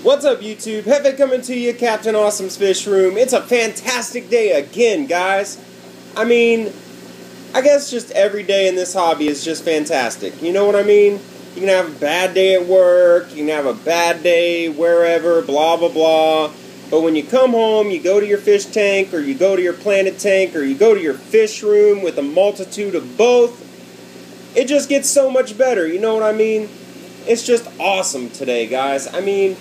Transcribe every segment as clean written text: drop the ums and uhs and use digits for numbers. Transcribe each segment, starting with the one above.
What's up, YouTube? Hefe coming to you, Captain Awesome's Fish Room. It's a fantastic day again, guys. I mean, I guess just every day in this hobby is just fantastic. You know what I mean? You can have a bad day at work, you can have a bad day wherever, blah, blah, blah. But when you come home, you go to your fish tank, or you go to your planted tank, or you go to your fish room with a multitude of both, it just gets so much better. You know what I mean? It's just awesome today, guys. I mean,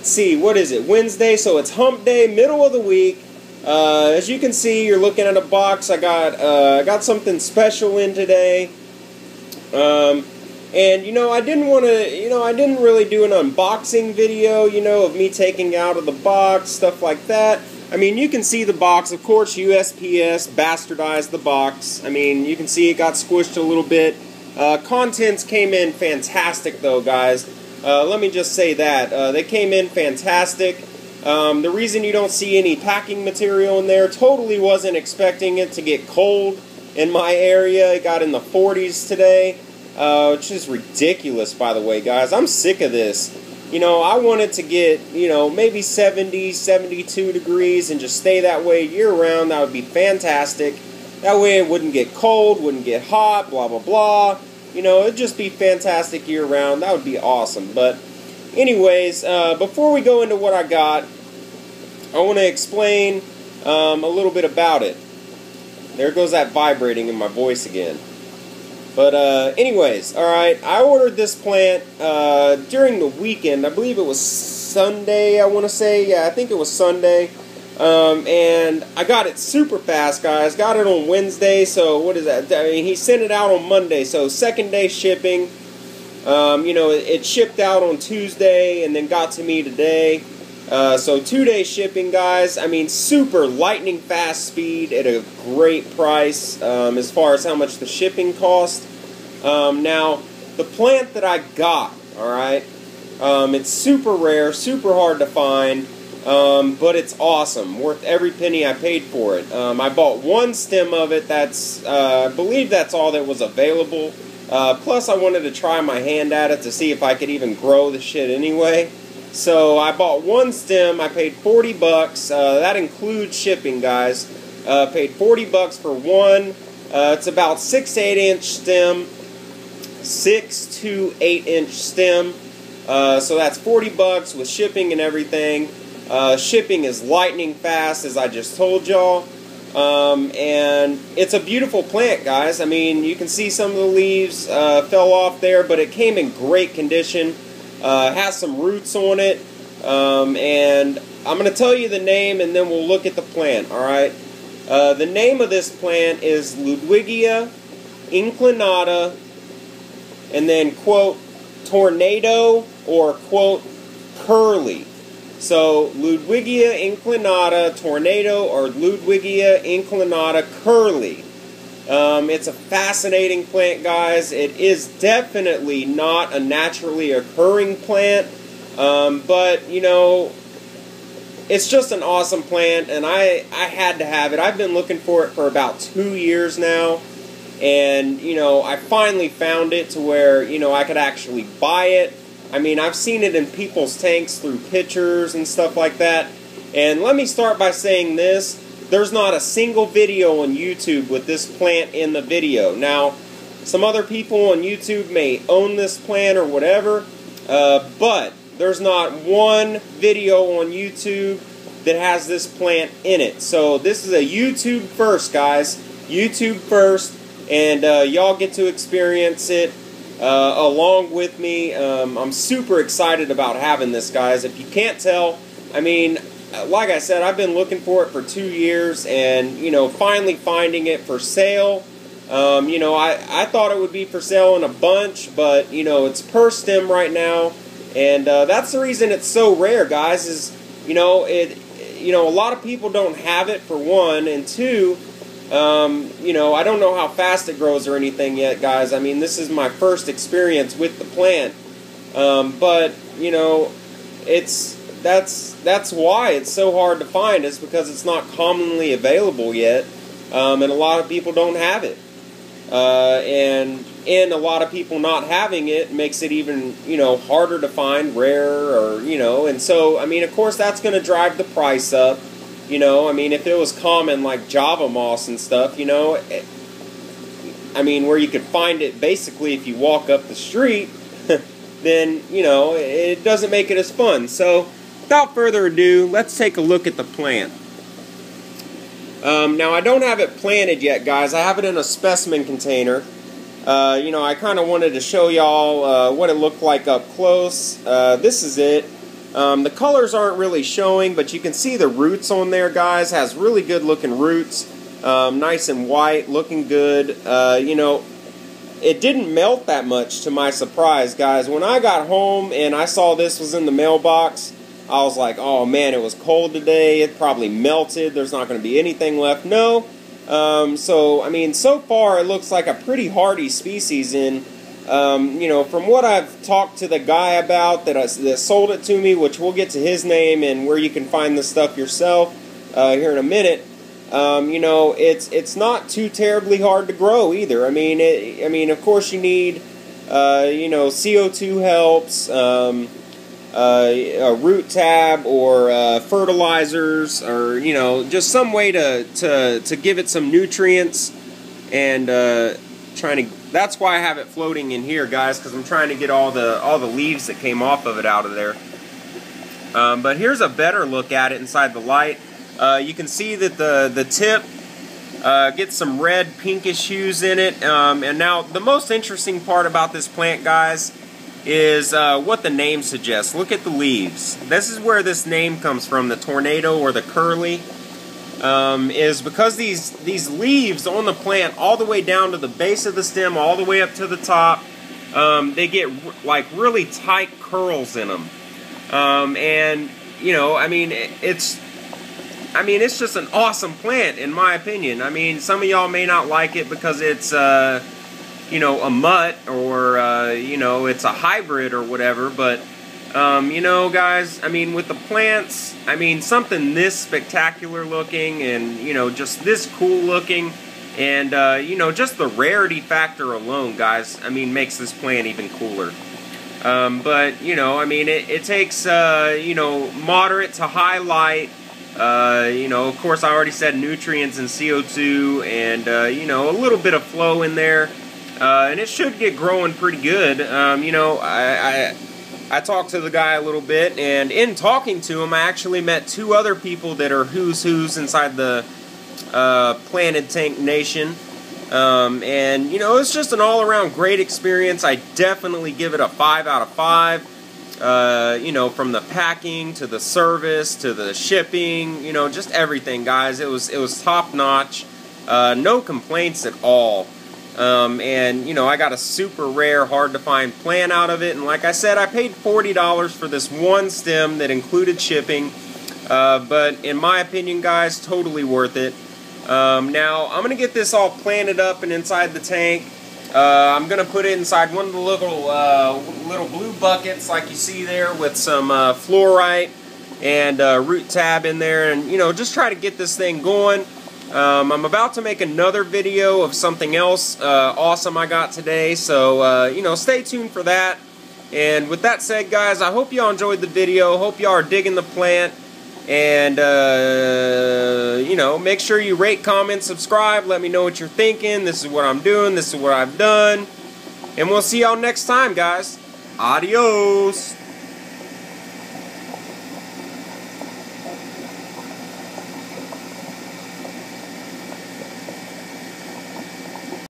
see, what is it? Wednesday, so it's hump day, middle of the week. As you can see, you're looking at a box. I got something special in today. And you know, I didn't really do an unboxing video, you know, of me taking out of the box, stuff like that. I mean, you can see the box, of course. USPS bastardized the box. I mean, you can see it got squished a little bit. Contents came in fantastic, though, guys. Let me just say that. They came in fantastic. The reason you don't see any packing material in there, totally wasn't expecting it to get cold in my area. It got in the 40s today, which is ridiculous, by the way, guys. I'm sick of this. You know, I want it to get, you know, maybe 70, 72 degrees and just stay that way year-round. That would be fantastic. That way it wouldn't get cold, wouldn't get hot, blah, blah, blah. You know, it'd just be fantastic year-round. That would be awesome. But anyways, before we go into what I got, I want to explain a little bit about it. There goes that vibrating in my voice again. But anyways, alright, I ordered this plant during the weekend. I believe it was Sunday, I want to say. Yeah, I think it was Sunday. And I got it super fast, guys. Got it on Wednesday, so what is that? I mean, he sent it out on Monday, so second day shipping. You know, it shipped out on Tuesday and then got to me today. So 2-day shipping, guys. I mean, super lightning fast speed at a great price as far as how much the shipping cost. Now, the plant that I got, alright, it's super rare, super hard to find, but it's awesome. Worth every penny I paid for it. I bought one stem of it. That's, I believe that's all that was available. Plus, I wanted to try my hand at it to see if I could even grow the shit anyway. So I bought one stem. I paid 40 bucks. That includes shipping, guys. Paid 40 bucks for one. It's about 6 to 8 inch stem. 6 to 8 inch stem. So that's 40 bucks with shipping and everything. Shipping is lightning fast, as I just told y'all. And it's a beautiful plant, guys. I mean, you can see some of the leaves fell off there, but it came in great condition. Has some roots on it, and I'm going to tell you the name and then we'll look at the plant, alright? The name of this plant is Ludwigia inclinata, and then, quote, tornado, or, quote, curly. So, Ludwigia inclinata tornado, or Ludwigia inclinata curly. It's a fascinating plant, guys. It is definitely not a naturally occurring plant, but, you know, it's just an awesome plant, and I had to have it. I've been looking for it for about 2 years now, and, you know, I finally found it to where, you know, I could actually buy it. I mean, I've seen it in people's tanks through pictures and stuff like that, and let me start by saying this. There's not a single video on YouTube with this plant in the video. Now, some other people on YouTube may own this plant or whatever, but there's not one video on YouTube that has this plant in it. So this is a YouTube first, guys. YouTube first, and y'all get to experience it along with me. I'm super excited about having this, guys. If you can't tell, I mean, like I said, I've been looking for it for 2 years, and, you know, finally finding it for sale. You know, I thought it would be for sale in a bunch, but, you know, it's per stem right now, and that's the reason it's so rare, guys, is, you know, a lot of people don't have it, for one, and two, you know, I don't know how fast it grows or anything yet, guys. I mean, this is my first experience with the plant, but, you know, that's why it's so hard to find, is because it's not commonly available yet, and a lot of people don't have it. And and a lot of people not having it makes it even, you know, harder to find, rare, or, you know, and so, I mean, of course, that's going to drive the price up, you know. I mean, if it was common like Java moss and stuff, you know, I mean, where you could find it basically if you walk up the street, then, you know, it doesn't make it as fun. So, without further ado, let's take a look at the plant. Now, I don't have it planted yet, guys. I have it in a specimen container. You know, I kind of wanted to show y'all what it looked like up close. This is it. The colors aren't really showing, but you can see the roots on there, guys. Has really good looking roots. Nice and white, looking good. You know, it didn't melt that much to my surprise, guys. When I got home and I saw this was in the mailbox, I was like, oh man, it was cold today. It probably melted. There's not going to be anything left. No. So, I mean, so far it looks like a pretty hardy species. And, you know, from what I've talked to the guy about that sold it to me, which we'll get to his name and where you can find this stuff yourself here in a minute, you know, it's not too terribly hard to grow either. I mean, of course you need, you know, CO2 helps, a root tab or fertilizers, or, you know, just some way to give it some nutrients, and that's why I have it floating in here, guys, because I'm trying to get all the leaves that came off of it out of there. But here's a better look at it inside the light. You can see that the tip gets some red pinkish hues in it. And now the most interesting part about this plant, guys, is what the name suggests. Look at the leaves. This is where this name comes from, the tornado or the curly, is because these leaves on the plant all the way down to the base of the stem, all the way up to the top, they get like really tight curls in them. And, you know, I mean, it's just an awesome plant, in my opinion. I mean, some of y'all may not like it because it's, you know, a mutt, or, you know, it's a hybrid or whatever, but, you know, guys, I mean, with the plants, I mean, something this spectacular looking and, you know, just this cool looking, and, you know, just the rarity factor alone, guys, I mean, makes this plant even cooler. But, you know, I mean, it takes, you know, moderate to high light. You know, of course, I already said nutrients and CO2, and, you know, a little bit of flow in there. And it should get growing pretty good. You know, I talked to the guy a little bit, and in talking to him, I actually met two other people that are who's inside the Planted Tank Nation. And, you know, it's just an all-around great experience. I definitely give it a 5 out of 5. You know, from the packing to the service to the shipping, you know, just everything, guys. It was top-notch. No complaints at all. And, you know, I got a super rare, hard-to-find plant out of it. And like I said, I paid $40 for this one stem that included shipping. But in my opinion, guys, totally worth it. Now, I'm going to get this all planted up and inside the tank. I'm going to put it inside one of the little blue buckets like you see there, with some fluorite and root tab in there. And, you know, just try to get this thing going. I'm about to make another video of something else awesome I got today, so, you know, stay tuned for that. And with that said, guys, I hope y'all enjoyed the video. Hope y'all are digging the plant. And, you know, make sure you rate, comment, subscribe. Let me know what you're thinking. This is what I'm doing. This is what I've done. And we'll see y'all next time, guys. Adios.